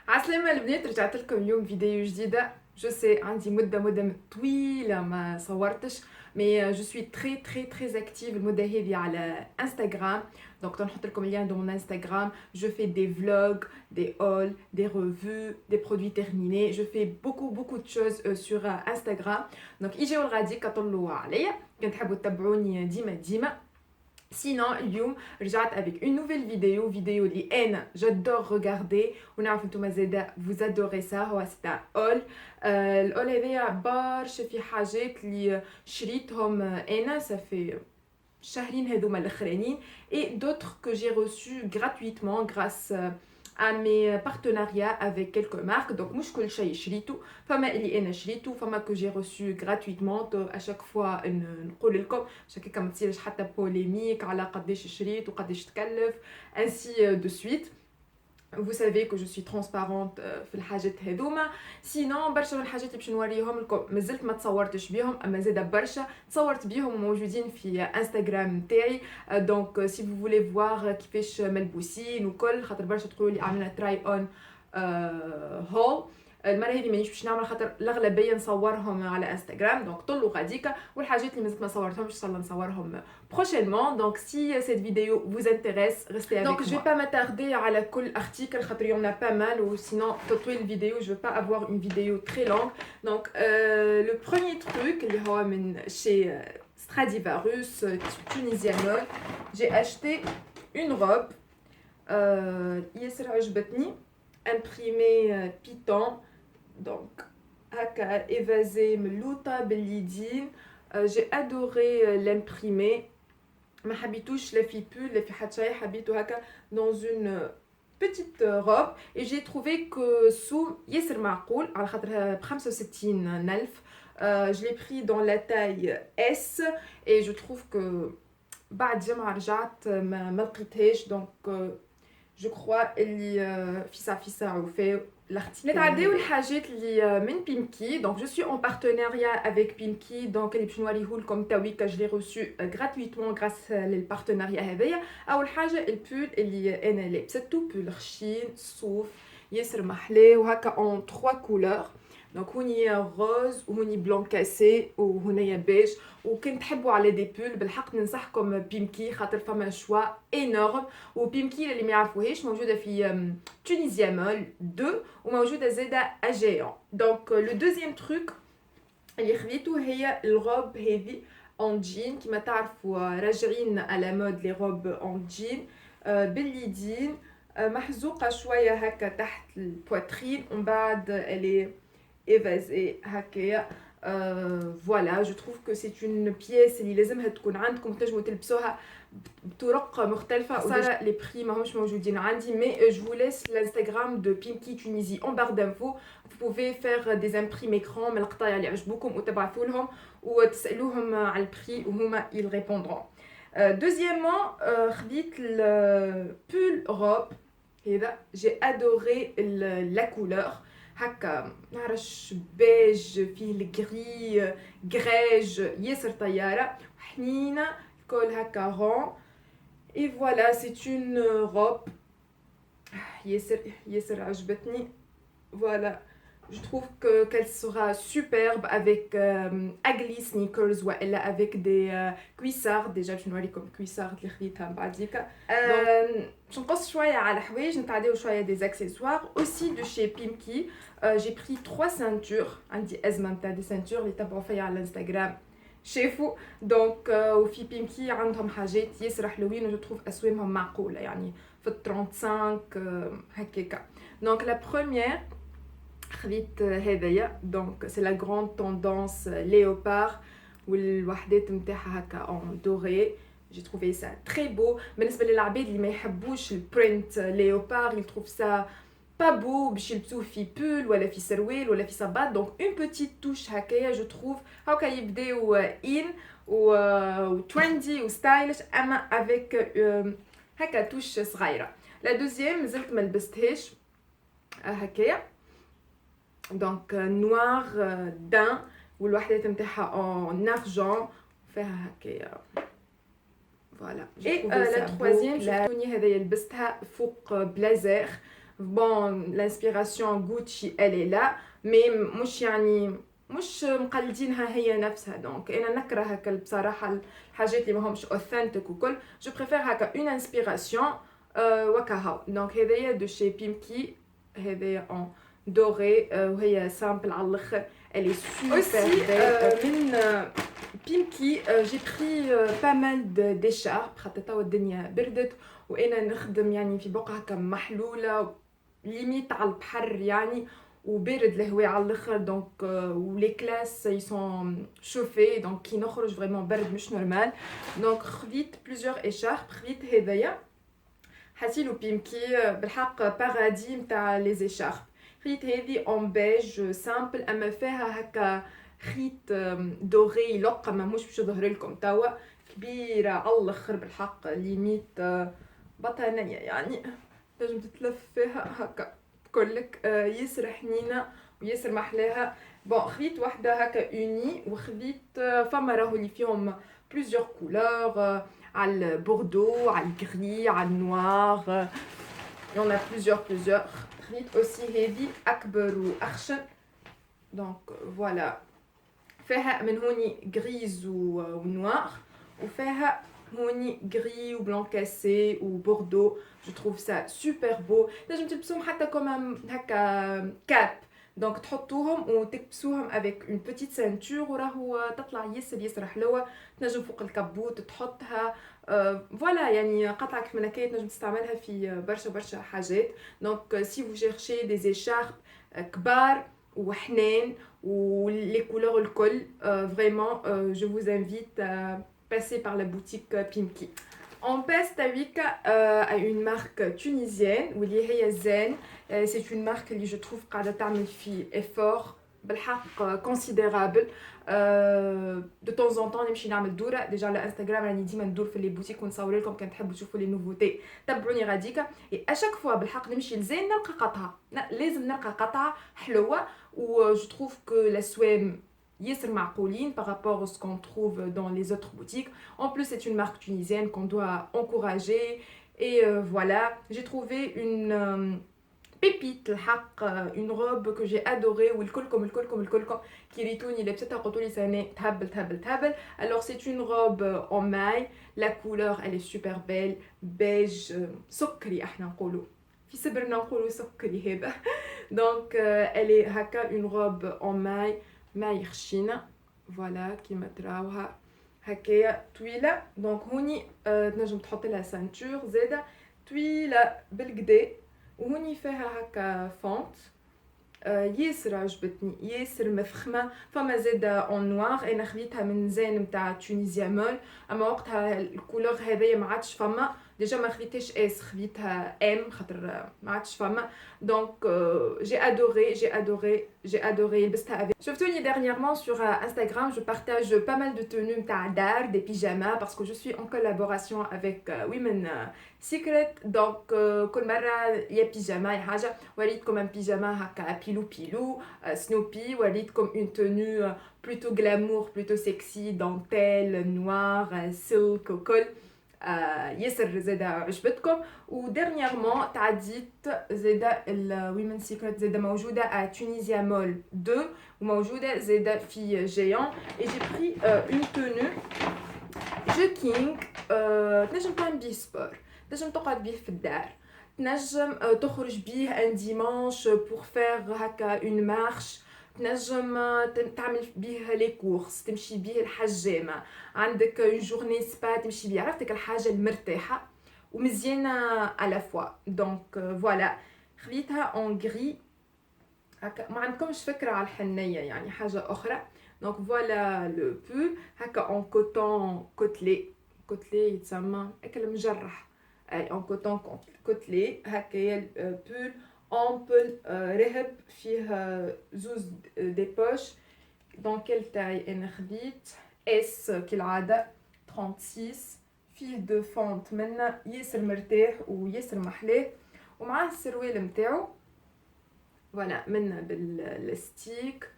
عسلامة البنات، رجعت لكم اليوم فيديو جديدة. جو سي عندي مدة طويلة ما صورتش، مي جو سوي تري اكتيف المدة هذه على انستغرام. دونك تنحط لكم اللين دو مون انستغرام. جو في دي فلوج، دي هول، دي ريفيو، دي برودوي تيرميني. جو في بوكو دو شوز سور انستغرام. دونك اجيو الغادي كطلوا عليا، كنت تحبوا تتبعوني ديما. Sinon, اليوم رجعت avec une nouvelle vidéo اللي أنا j'adore regarder ونعرف انتم زادا vous adorez ça. هو c'est un haul. الhaul هذايا برشا في حاجات اللي شريتهم أنا ça fait شهرين هذوما الاخرانيين et d'autres que j'ai reçus gratuitement grâce à mes partenariats avec quelques marques. Donc مش كل شيء شريته، فما اللي انا شريته، فما que j'ai reçu gratuitement. à chaque fois نقول لكم شكيكا ما تصيرش حتى بوليميك على قداش شريت وقداش تكلف ainsi de suite. Vous savez que je suis transparente في الحاجات هذوما. سينون برشا من الحاجات اللي باش نوريهم لكم مازلت ما تصورتش بيهم، اما زاده برشا تصورت بيهم وموجودين في انستغرام تاعي. دونك سي فو فولي فوار كيفاش ملبوسين وكل، خاطر برشا تقولوا لي عملنا تراي اون هول. المره هذه مانيش باش نعمل خاطر الاغلبيه نصورهم على انستغرام. دونك طلوا غاديكا، والحاجات اللي مازلت ما صورتهمش ان شاء الله نصورهم prochainement. Donc si cette vidéo vous intéresse, restez avec moi. Donc je vais pas m'attarder على كل article خاطر il y en a pas mal, ou sinon تطويل الفيديو. Je veux pas avoir une vidéo très longue. Donc le premier truc اللي هو من chez Stradivarius Tunisianol, j'ai acheté une robe ياسر عجبتني imprimée Python. Donc هكا évasé ملوطة باليدين. j'ai adoré l'imprimer. ما حبيتوش لا في بول لا في حتى شيء، حبيته هكا dans une petite robe et j'ai trouvé que سو ياسر معقول على خاطرها ب 65,000. je l'ai pris dans la taille S et je trouve que بعد جمعة رجعت ما لقيتهاش. donc je crois اللي في ساعة وفي l'article. نتعداو الحاجات اللي من بيمكي. donc je suis en partenariat avec بيمكي. donc اللي باش نوريهولكم تويكا je l'ai reçu gratuitement grâce للبارتناريا هذايا. اول حاجه البول اللي انا لابسته، بول خشين صوف ياسر محلاه وهكا en 3 couleurs. دونك هوني روز وهوني بلون كاسي وهنايا بيج. وكنت تحبوا على دي بول بالحق ننصحكم بيمكي خاطر فما شوا انورم. وبيمكي اللي ما يعرفوهاش موجوده في تونيزيا مول 2 وموجوده زاده اجيون. دونك لو دوزيام تروك اللي خذيته هي الروب هذه اون جين. كيما تعرفوا راجعين على مود لي روب اون جين باليدين، محزوقه شويه هكا تحت البواترين ومن بعد الي évasé هكايا. فوالا جو تروف كو سي اون بييس اللي لازمها تكون عندكم، تنجموا تلبسوها بطرق مختلفه. صار لي بري ماهمش موجودين عندي، مي جو ليس الانستغرام دو بيمكي تونيزي اون بار دانفو. vous pouvez faire des imprimés écran من القطايع اللي عجبوكم وتبعثوا لهم وتسالوهم على البري وهما ils répondront. deuxièmement خديت البول روب هذا. j'ai adoré la couleur هكا نعرفش بيج فيه الكري غريج ياسر طياره حنينه الكل هكا رون. اي فوالا سي اون روب ياسر عجبتني. فوالا je trouve qu'elle sera superbe avec ugly sneakers والا avec des cuissards. déjà باش نوريكم cuissards اللي خديتها من بعديكا. باش نقص شويه على حوايج، نتعداو شويه des accessoires aussi de chez Pimki. j'ai pris 3 ceintures. عندي ازمه نتاع دي ceintures اللي تبعوا فيا على الانستغرام شافوا. دونك وفي بيمكي عندهم حاجات ياسر حلوين و جو تروف اسوامهم معقوله، يعني في 35 هكاكا. دونك لا بروميير خديت هذايا. دونك سي لا غراند توندونس ليوبار والوحدات نتاعها هكا اون دوري. j'ai trouvé ça très beau. بالنسبه للعباد اللي ما يحبوش البرينت ليوبار يتروف سا با بو باش يلبسوه في بول ولا في سروال ولا في صباط. دونك اون بوتيت توش هكايا جو تروف هاكا يبداو ان و ترندي و ستايلش اما افيك هكا توش صغيره. لا دوزيام مازلت ما لبستهاش هكايا. دونك نوار دان والوحدات نتاعها اون ارجون فيها هكايا. فوالا. اي لا تروازيام شفتوني هذايا لبستها فوق بلازير bon l'inspiration Gucci elle est là mais مش يعني مش مقلدينها هي نفسها دونك انا نكره هكا بصراحه الحاجات اللي ماهمش اوثنتيك وكل جو بريفير هكا اون انسبيراسيون وكاهو دونك هذايا دو شي بيمكي هذايا اون دوري وهي سامبل على الاخر elle est super belle من بيمكي j'ai pris pas mal d'écharpes خاطر توا الدنيا بردت وانا نخدم يعني في بقعه هكا محلوله ليميت على البحر يعني وبارد الهواء على الاخر دونك ولي كلاس اي سون شوفي دونك كي نخرج فريمون برد مش نورمال دونك خديت بليزيور اشارب خديت هذايا حاسيلو بيمكي بالحق بارادي نتاع لي اشارب خديت هذه اون بيج سامبل اما فيها هكا خيط دوري لقه ما مش باش نظهر لكم توا كبيره على الاخر بالحق ليميت بطانيه يعني لازم تتلف فيها هكا كلك ياسر حنينه وياسر محلاها بون خديت وحده هكا اوني وخديت فما راهو اللي فيهم بليزيور كولور على البوردو على الغري على النوار يون ا بليزيور خديت اوسي هذه اكبر واخشن دونك فوالا فيها من هوني غريز ونوار وفيها هوني غري وبلون كاسي وبوردو جو تروف سا سوبر بو نجم تلبسوهم حتى كوم هكا كاب دونك تحطوهم وتكبسوهم افيك اون بوتيت سانتور وراهو تطلع ياسر حلوه تنجم فوق الكبوت تحطها فوالا يعني قطعه كيف ما كانت تنجم تستعملها في برشا حاجات دونك سي فو شيرشي دي زيشارب كبار وحنان ولي كولور الكل فريمون جو vous invite à passer par la boutique Pimki. On passe à une marque tunisienne واللي هي زين. C'est une marque اللي je trouve قاعدة تعمل في effort بالحق considérable. De temps en temps نمشي نعمل دورة ديجا على انستغرام راني ديما ندور في لي بوتيك ونصور لكم كان تحبوا تشوفوا لي نوفوتي تابعوني غاديكا اشاك فوا بالحق نمشي لزين نلقى قطعة لازم نلقى قطعة حلوة و je trouve que الاسوام ياسر معقولين par rapport à ce qu'on trouve dans les autres boutiques. En plus c'est une marque tunisienne qu'on doit encourager et voilà j'ai trouvé une pépite الحق une robe que j'ai adorée والكلكم كيريتوني لبستها قلتوا لي سنه تهبل alors c'est une robe en maille la couleur elle est super belle beige سكري احنا نقولوا في صبرنا نقولوا سكري هذا donc elle est هكا une robe en maille خشينه فوالا كيما تراوها هكايا طويله دونك هوني تنجم تحط لها سانتور زاده طويله بالكدا وهوني فيها هكا فونت ياسر عجبتني ياسر مفخمه فما زاده اون نوار انا خديتها من زين نتاع تونيزيا مول اما وقتها الكولور هذايا ما عادش فما ديجا ما خديتهاش اس خديتها ام خاطر ما عادش فما دونك j'ai adoré لبستها شفتوني dernièrement sur Instagram je partage pas mal de tenues نتاع دار des pyjamas parce que je suis en collaboration avec Women Secret donc كل مره يا بيجاما يا حاجه وريتكم ان بيجاما هكا بيلو سنوبي وريتكم une tenue plutôt glamour plutôt sexy dentelle noir silk وكل ياسر زادا عجبتكم وديرنييرمون تعديت زادا الويمن سيكريت زادا موجوده à Tunisia Mall 2 وموجوده زادا في جيون et j'ai pris une tenue jogging تنجم تعمل بيه سبور تنجم تقعد بيه في الدار تنجم تخرج بيه ان ديمانش pour faire هكا une marche تنجم تعمل بيه لي كورس تمشي بيه الحجامه عندك اون جورني سبا تمشي بيه عرفتك الحاجه المرتاحه ومزيانه على فوا دونك فوالا خديتها اون غري هكا ما عندكمش فكره على الحنيه يعني حاجه اخرى دونك فوالا لو بول هكا اون كوتون كوتلي يتسمى هكا المجرح اون كوتون كوتلي هكايا البول امبل رهب فيه زوز دي بوش دون كيل تاي انا خديت اس كالعاده 36 فيه دو فونت منه ياسر مرتاح وياسر محلاه ومعاه السروال نتاعو فوالا منه باللاستيك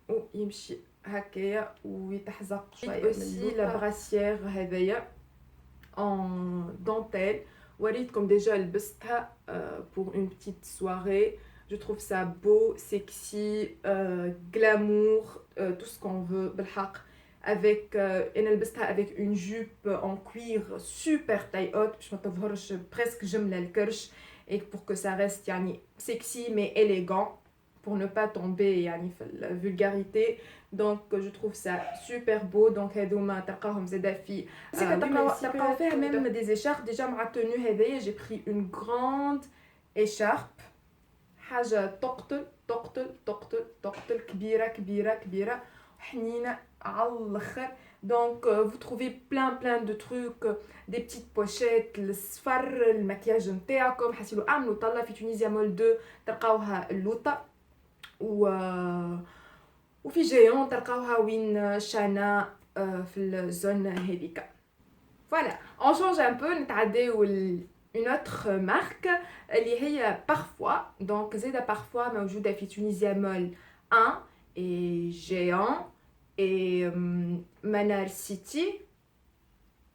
ويمشي هكايا ويتحزق شويه اوسي لا براسيير هذايا en dentelle وريتكم déjà لبستها pour une petite soirée. Je trouve ça beau, sexy, glamour, tout ce qu'on veut بالحق. Avec انا لبستها avec une jupe en cuir super taille haute باش ما تظهرش presque جملة الكرش et pour que ça reste يعني sexy mais élégant pour ne pas tomber يعني في la vulgarité. Donc je trouve ça super beau. Donc هذوما تلقاهم زاده في تلقاو فيها même des écharpes. Déjà مع tenue هذيا j'ai pris une grande écharpe حاجة تقتل كبيرة حنينة على الاخر. Donc vous trouvez plein de trucs, des petites pochettes, الصفر المكياج نتاعكم حسيلو اعملوا طلة في تونيزيا مول 2 تلقاوها اللوطة وفي جيون تلقاوها وين شانا في الزون هذيك. Voilà, on change un peu نتعداو une autre marque اللي هي parfois. Donc زاده parfois موجودة في تونيزيا مول 1 et géant et Manar City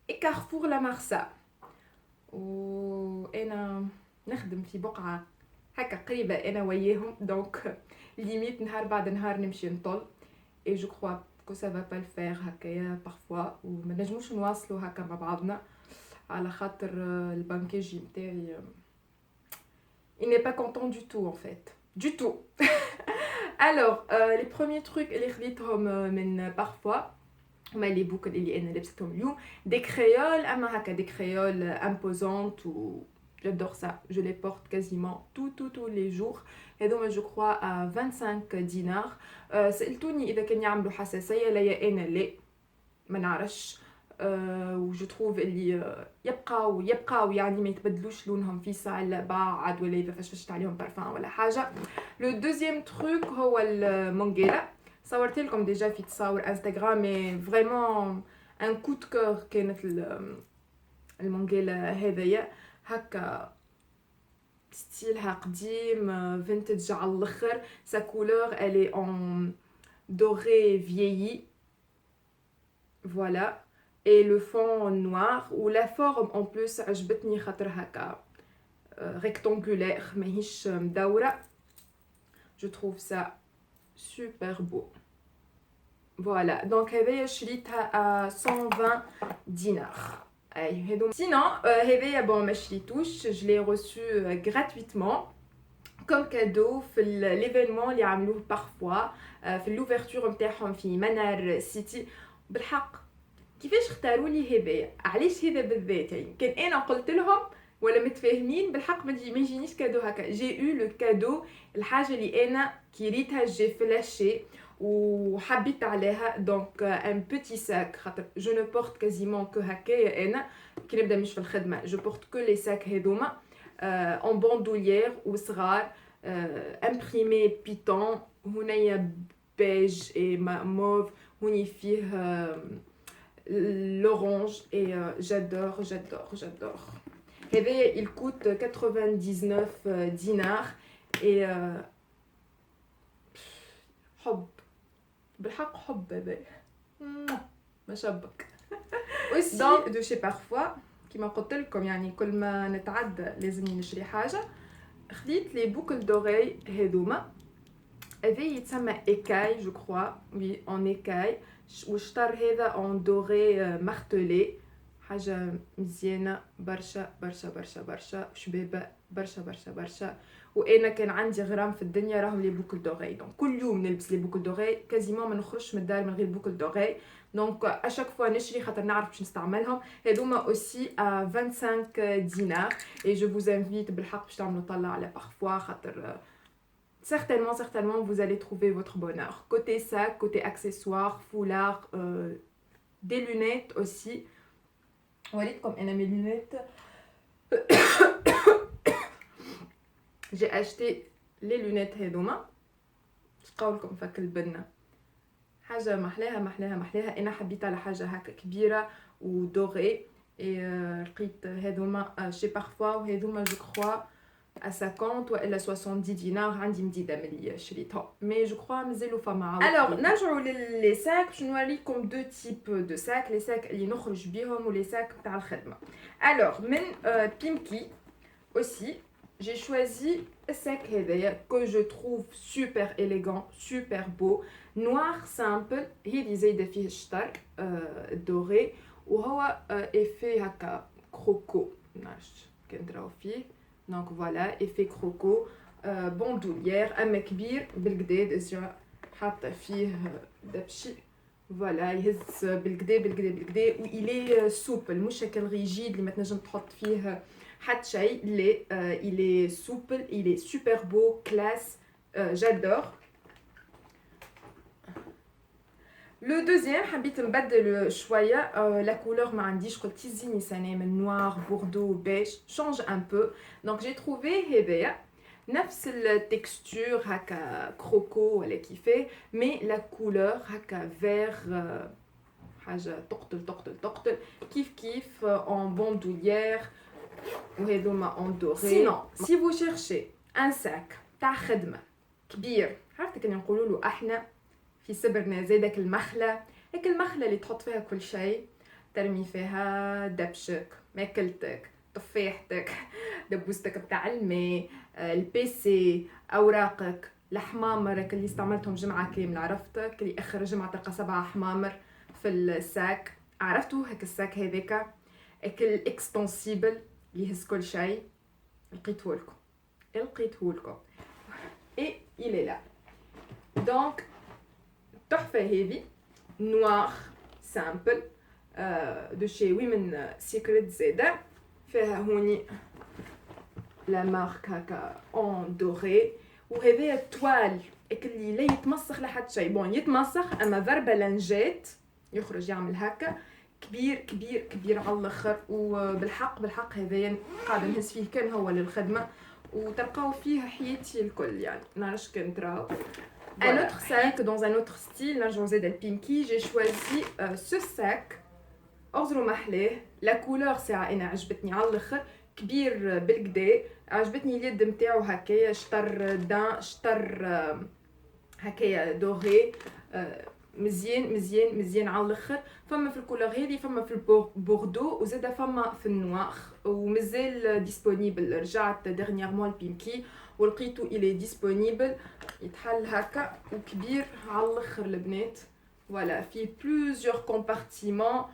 et Carrefour La Marsa. وانا نخدم في بقعة هكا قريبة انا وياهم. Donc limite نهار بعد نهار نمشي نطل et je crois que ça va pas le faire هكايا parfois وما نجموش نواصلوا هكا مع بعضنا على خاطر البانكيجي نتاعي il n'est pas content du tout en fait du tout. Alors les premiers trucs اللي خديتهم من parfois هما لي بوكل اللي انا لبستهم اليوم des créoles اما هكا des créoles imposantes ou j'adore ça, je les porte quasiment tous les jours. هذوما je crois à 25 دينار. سألتوني إذا كان يعملوا حساسية ليا أنا لا ما نعرفش. وجو تروف اللي يبقاو يعني ما يتبدلوش لونهم في ساعة بعد ولا إذا فشفشت عليهم بارفان ولا حاجة. لو دوزيام تروك هو المونجيلا. صورت لكم ديجا في تصاور انستغرام مي فريمون ان كو دو كور كانت المونجيلا هذايا هكا ستيلها قديم فينتج على الاخر. sa couleur elle est en doré vieilli, voilà, et le fond noir ou la forme en plus عجبتني خاطر هكا rectangulaire ماهيش مدورة. je trouve ça super beau. Voilà, donc هذايا شريتها à 120 دينار. Sinon, هذايا bon ما شريتوش, je l'ai reçu gratuitement comme cadeau في l'événement اللي عملوه parfois في l'ouverture نتاعهم في منار سيتي. بالحق كيفاش اختاروا لي هذايا علاش هذا بالذات يعني كان انا قلت لهم ولا متفاهمين بالحق ما يجينيش كادو هكا. جي او لو كادو الحاجه اللي انا كيريتها جي فلاشي وحبيت عليها. دونك ان بوتي ساك خاطر جو نو بورت كازيمون كو هكايا انا كي نبدا مش في الخدمه جو بورت كو لي ساك هذوما اون بوندوليير وصغار امبريمي بيتون هنايا بيج اي موف هوني فيه l'orange et j'adore. هذايا il coûte 99 dinars et حب بالحق حب هذايا ما شبك. aussi de chez parfois كيما قلت لكم يعني كل ما نتعدى لازم نشري حاجه. خديت لي بوكل دوري هذوما هذا يتسمى ايكاي جو كروا وي اون ايكاي وشطر هذا اون دوري مارتلي حاجه مزيانه برشا شبابه برشا. وانا كان عندي غرام في الدنيا راهم لي بوكل دوري. دونك كل يوم نلبس لي بوكل دوري كازيمون ما نخرجش من الدار من غير بوكل دوري. دونك اشاك فوا نشري خاطر نعرف باش نستعملهم. هذوما اوسي 25 دينار et je vous invite بالحق باش تعملوا طلع على parfois خاطر certainement vous allez trouver votre bonheur. Côté sac, côté accessoires, foulard, des lunettes aussi. Voilà comme elle a mes lunettes. J'ai acheté les lunettes هذوما. تقولكم فك البنة. حاجة محلاها أنا حبيت على حاجة هكا كبيرة ودوري. لقيت هذوما chez parfois وهذوما je crois à 50 ou à 70 dinars عندي مديدة ملي شريتها mais je crois مازالوا فما alors نرجعوا للي sacs باش نوريكم deux types de sacs les sacs اللي نخرج بيهم و les sacs تاع الخدمة alors من Pimki aussi j'ai choisi un sac هذايا que je trouve super élégant super beau noir simple هذي زايدة فيه الشطر doré وهو effet هكا كروكو نعرفش كان تراو فيه donc voilà effet croco bandoulière أما كبير بالكدا ديجا حاطة فيه دبشي voilà يهز بالكدا و il est souple مش هكا ريجيد اللي ما تنجم تحط فيه حتى شيء لا il est souple il est super beau classe j'adore. Le deuxième, حبيت نبدل شوية la couleur ما عنديش قلت تزيني سنة من noir, bordeaux, beige, change un peu. Donc j'ai trouvé هذايا نفس التكستور هكا كروكو ولا كيفاه mais la couleur هكا vert حاجة تقتل كيف en bandoulière وهذوما en doré. Sinon, si vous cherchez un sac تاع خدمة كبير عرفتك اللي نقولوا له احنا في سبرنا زي داك المخلة هيك المخلة اللي تحط فيها كل شيء ترمي فيها دبشك ماكلتك طفيحتك دبوستك بتاع الماء البيسي اوراقك الحمامرك اللي استعملتهم جمعة كاملة عرفتك اللي اخر جمعة تلقى 7 حمامر في الساك عرفتوا هيك الساك هذاك هيك الاكستنسيبل اللي يهز كل شيء لقيته لكم et il est là donc تحفة هذه نوار سامبل دو شي ويمن سيكريت زاده فيها هوني لا مارك هكا اون دوري وهذايا توال اللي لا يتمسخ لحد شيء بون يتمسخ اما ضربه لنجات يخرج يعمل هكا كبير على الاخر وبالحق هذايا قاعد نهز فيه كان هو للخدمه وتلقاو فيه حياتي الكل يعني نعرفش كان تراو. Un autre sac dans un autre style, là j'en ai des Pimki, j'ai choisi ce sac أغزروا محلاه la couleur ساعة أنا عجبتني على الآخر كبير بالكدا عجبتني اليد متاعو هكايا شطر دان شطر هكايا دوغي مزيان على الآخر فما في الكولور هذه فما في البوردو وزادا فما في النوار ومازال ديسپونيبل رجعت dernièrement لبيمكي ولقيتو إلي ديسپونيبل يتحل هكا وكبير على الاخر البنات فوالا فيه بلوزيور كومبارتيمون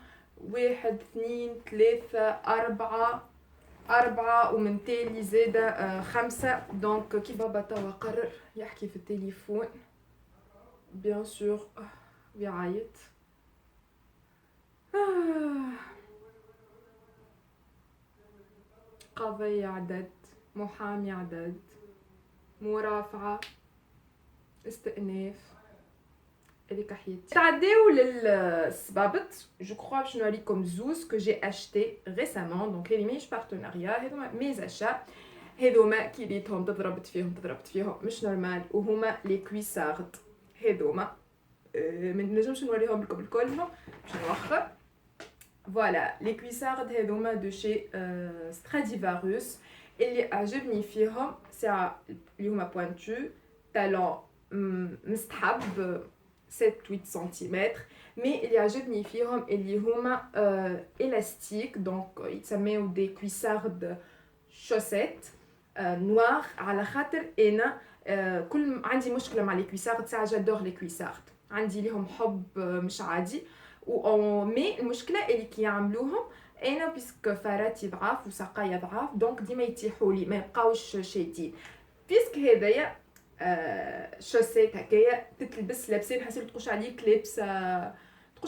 1 2 3 4 ومن تالي زاده 5 دونك كيف بابا توا قرر يحكي في التليفون بيان سور بيعيط قضية عدد محامي عدد مرافعة استئناف هذيك حياتي. تعداو للسبابط جو كخوا باش نوريكم زوز كو جي اشتي ريسامون دونك هذي ماهيش بارتناريا هذوما ميز اشا هذوما كي ريتهم تضربت فيهم مش نورمال وهما لي كويسارد هذوما ما نجمش نوريهم لكم الكلهم باش نوخر فوالا لي كويسارد هذوما دو شي ستراديفاروس اللي عجبني فيهم ساعة اللي هما بوانتو talon مستحب 7-8 سنتيمتر مي اللي عجبني فيهم اللي هما élastique دونك يتسميو دي كويسارد شوسيت نوار على خاطر انا كل عندي مشكله مع لي كويسارد ساعه جادور لي كويسارد عندي ليهم حب مش عادي مي المشكله اللي كي يعملوهم انا بيسك فراتي ضعاف وساقايا ضعاف دونك ديما يتيحوا لي ما يبقاوش شادين بيسك هذايا شوسيت هكايا تتلبس لابسين حسيت تقوش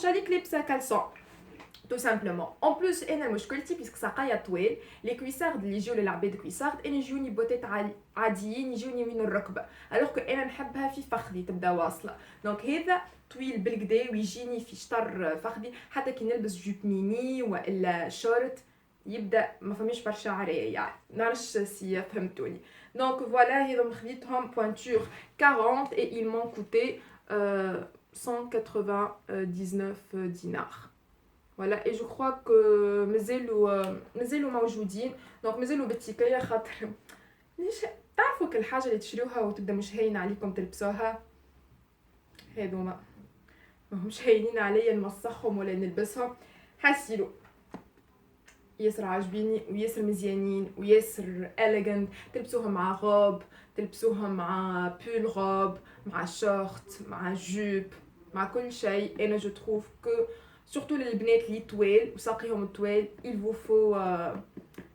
عليك لابسه كالسون تو سامبلومون اون بلوس انا مشكلتي بيسك ساقايا طويل لي كويسارد اللي يجيو للعباد كويسارد انا يجوني بوتيت عاديين يجوني من الركبه الوغ كو انا نحبها في فخذي تبدا واصله دونك هذا طويل بالكدا ويجيني في شطر فخذي حتى كي نلبس جوب ميني والا شورت يبدا ما فماش برشا عرايا يعني نعرفش سي فهمتوني دونك فوالا هذوما خديتهم بوانتور 40 et ils m'ont coûté 199 dinars voilà et je crois que مازالوا موجودين دونك مازالوا بالتيكايه خاطر ليش تعرفوا كل حاجة اللي تشريوها وتبدا مش هاينة عليكم تلبسوها؟ هادوما ماهمش هاينين عليا نمسخهم ولا نلبسهم. حاسيلو ياسر عاجبيني وياسر مزيانين وياسر اليجنت، تلبسوهم مع غوب، تلبسوهم مع بول غوب، مع شورت، مع جوب، مع كل شيء. انا جو تروف كو surtout للبنات اللي طوال وساقيهم طوال il vous faut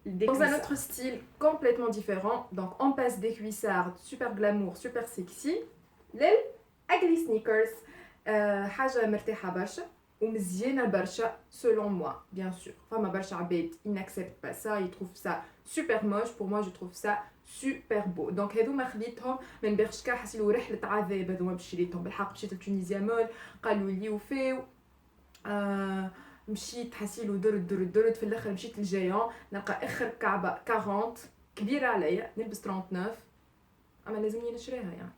dans un autre style complètement différent. Donc on passe des cuissardes super glamour super sexy لل ugly sneakers. حاجة مرتاحة برشا ومزيانة برشا selon moi bien sûr. فما برشا عباد ils n'acceptent pas ça, ils trouvent ça super moche. Pour moi je trouve ça super beau. Donc هذوما خديتهم من برشكا، حسيلو رحلة عذاب هذوما باش شريتهم. بالحق مشيت لتونيزيا مول قالوا لي وفاو مشيت حسيلو درت في الاخر مشيت للجايون نلقى اخر كعبة 40 كبيرة عليا، نلبس 39 اما لازمني نشريها يعني.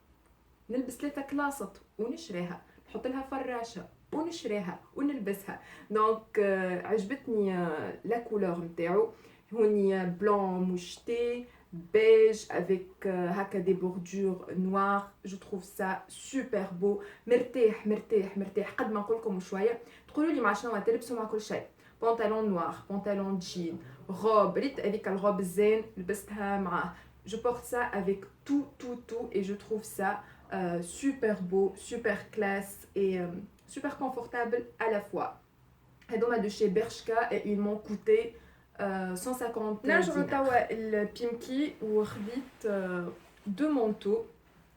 نلبس 3 كلاصت ونشريها، نحط لها فراشة ونشريها ونلبسها. دونك عجبتني لا كولور نتاعو، هوني بلون موشتي beige avec هكا des bordures noires. je trouve ça super beau. مرتاح قد ما نقولكم شويه. تقولوا لي مع شنو تلبسوا؟ مع كل شيء. بنطلون نوار، بنطلون جين، غوب، ريت هذيك الغوب الزين لبستها معاه. je porte ça avec tout et je trouve ça super beau, super classe et super confortable à la fois. هذوما de chez Bershka et ils m'ont coûté 150 dinars. نرجعوا توا البيمكي وخديت deux manteaux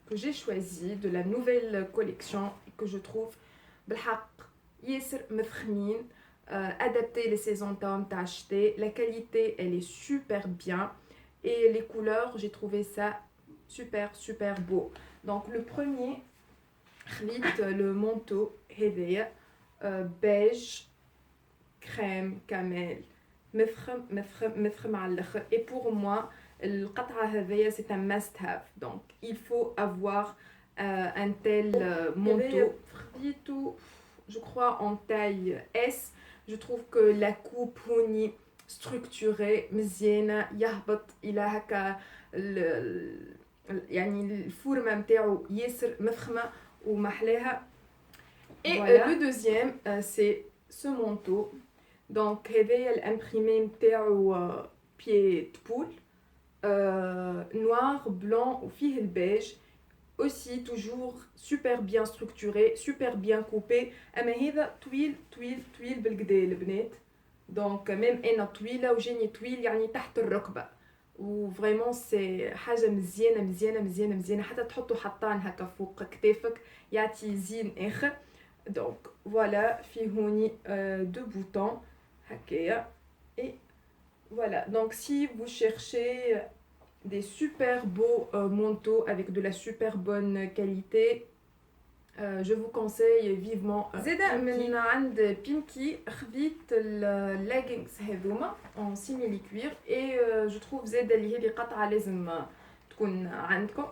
que j'ai choisi de la nouvelle collection et que je trouve بالحق ياسر مفخمين adaptés les saisons تاع الشتاء. La qualité elle est super bien et les couleurs j'ai trouvé ça super beau. Donc le premier خديت le manteau هذايا beige crème camel مفخم على الاخر. et pour moi القطعه هذيا c'est un must have. donc il faut avoir un tel manteau. خديتو je crois en taille S. je trouve que la coupe هوني structurée مزيانه، يهبط الى هكا يعني الفورمه نتاعو ياسر مفخمه ومحلاها. et le deuxième c'est ce manteau. donc هذايا الامبريمي نتاعو بيي بول noir blanc وفيه البيج aussi toujours super bien structuré super bien coupé. اما هذا طويل بالكدا البنات. donc même انا طويله وجاني طويل يعني تحت الركبه و vraiment c'est حاجه مزيانه حتى تحطوا حطان هكا فوق كتافك يعطي زين اخر. donc voilà فيه هوني deux boutons هكايا. et voilà. donc si vous cherchez des super beaux manteaux avec de la super bonne qualité, je vous conseille vivement زادا من عند بينكي خديت اللاجينغز هذوما en simili cuir et je trouve زادا اللي هذه قطعه لازم تكون عندكم.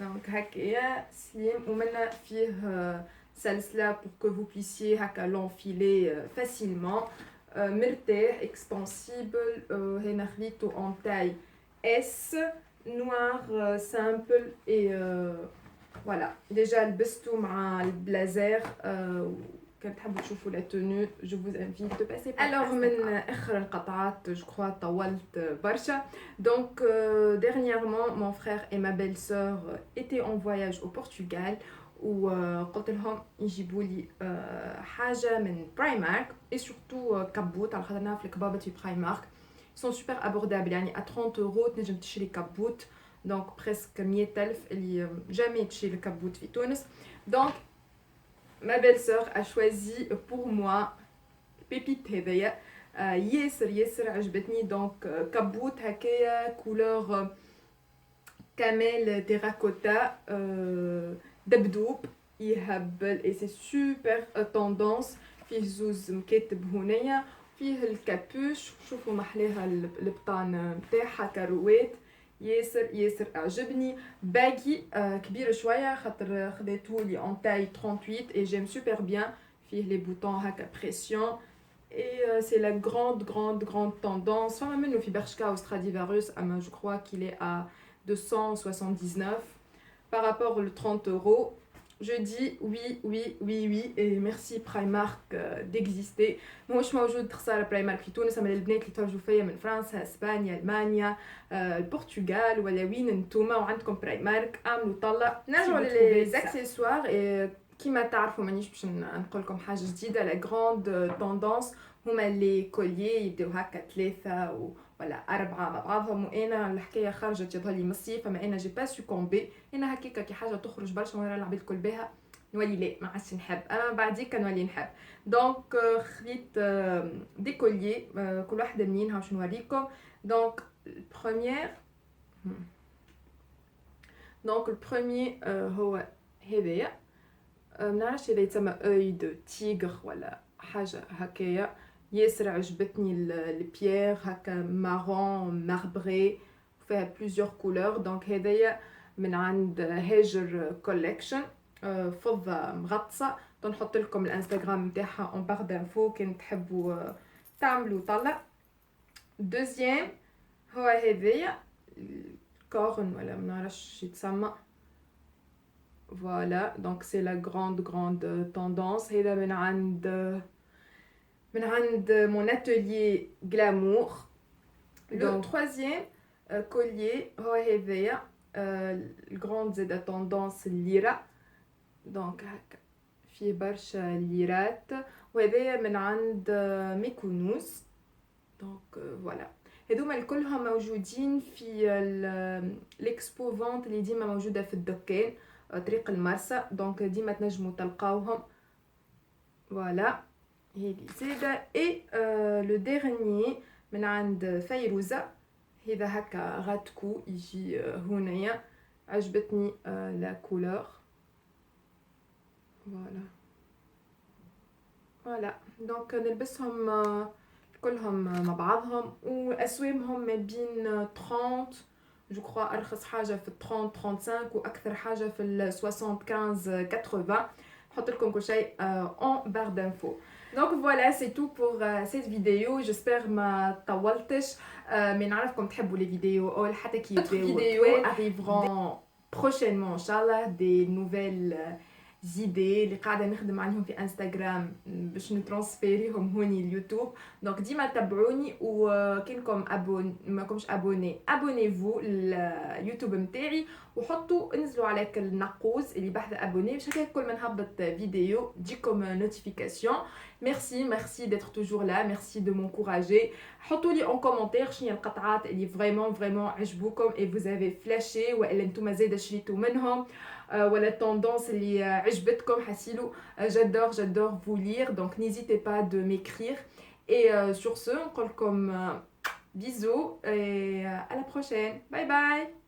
donc هكايا سليم ومنا فيه سلسله pour que vous puissiez هكا l'enfiler facilement. مرتاح extensible. هنا خديته en taille S noir simple et voilà. déjà لبستو مع البلازير. كان تحبوا تشوفوا la tenue je vous invite de passer par alors من اخر القطعات je crois طولت برشا. donc dernièrement mon frère et ma belle-sœur étaient en voyage au Portugal وقلت لهم يجيبوا لي حاجه من برايمارك et surtout كبوت على خاطر نعرف الكبابات في برايمارك sont super abordables. يعني à 30 € تنجم تشري كبوت. donc presque 100,000 اللي jamais تشري الكبوت في تونس. donc ma belle-sœur a choisi pour moi pépite هذايا ياسر عجبتني. donc كبوت هكايا كولور كامل تيراكوتا دبدوب يهبل et c'est super tendance. فيه زوز مكاتب هنايا، فيه الكابوش شوفوا محلاها البطان نتاعها كروات ياسر عجبني. باقي كبير شويه خاطر خديتهولي en taille 38 et j'aime super bien. فيه لي بوطون هكا بريسيون Et c'est la grande tendance. Enfin, même le Fibershka au Stradivarius, je crois qu'il est à 279 par rapport au 30 €. Je dis oui et merci Primark d'exister. مش موجود خسارة برايمارك في تونس، اما البنات اللي تفرجوا فيا من فرنسا، اسبانيا، المانيا، البرتغال ولا وين انتوما وعندكم برايمارك اعملوا طلة. نرجعوا للزاكسيسوار. كيما تعرفوا مانيش باش نقول لكم حاجه جديده. لا غراند توندونس هما لي كوليي يبداو هكا 3 ولا 4 مع بعضهم. وانا الحكايه خرجت يظهر لي من الصيف، اما انا جي با سوكومبي. انا هكاكا كي حاجه تخرج برشا وانا العباد الكل بها نولي لا ما عادش نحب، اما بعديك نولي نحب. دونك خديت دي كوليي كل واحده منينها باش نوريكم. دونك البروميير هو هذايا، منعرفش اذا يتسمى اوي دو تيغر ولا حاجه هكايا. ياسر عجبتني البيير هكا مارون ماربري فيها بليزيور كولور. دونك هذايا من عند هاجر كوليكشن، فضه مغطسه. نحط لكم الانستغرام نتاعها اون بار دانفو كان تحبوا تعملوا طلع. دوزيام هو هذايا كورن ولا منعرفش يتسمى. Voilà, donc c'est la grande tendance. هذا من عند mon atelier glamour. Le troisième collier هو هذايا الجراند زاده tendance الليرة. دونك هكا فيه برشا ليرات، وهذايا من عند ميكونوس. دونك فوالا هذوما الكلهم موجودين في الاكسبو فونت اللي ديما موجوده في الدكان طريق المرسى. دونك ديما تنجموا تلقاوهم. فوالا هذه زاده. اي لو ديرنيي من عند فيروزه، هذا هكا غاتكو يجي هنايا. عجبتني لا كولور. فوالا دونك نلبسهم كلهم مع بعضهم، واسوامهم ما بين 30 جو كخوا ارخص حاجه في 30 35 واكثر حاجه في 75 80. نحط لكم كل شيء en barre d'infos. Donc voilà, c'est tout pour cette vidéo. J'espère ما طولتش. mais نعرفكم تحبوا les vidéos او حتى كي vidéos arriveront prochainement ان شاء الله. des nouvelles زيدي اللي قاعده نخدم عليهم في انستغرام باش نترانسفيريهم هوني اليوتيوب. دونك ديما تابعوني، وكينكم ماكمش ابوني فو اليوتيوب نتاعي، وحطوا انزلوا على النقوز اللي بحث ابوني باش هكا كل ما نهبط فيديو تجيكم نوتيفيكاسيون. ميرسي d'être toujours là, merci de m'encourager. حطوا لي en commentaire شنو القطعات اللي فريمون عجبوكم et vous avez flashé والا نتوما زاده شريتوا منهم ولا التوندونس اللي عجبتكم حسيلو. j'adore vous lire, donc n'hésitez pas de m'écrire. Et sur ce, on colle comme bisous et à la prochaine. Bye bye.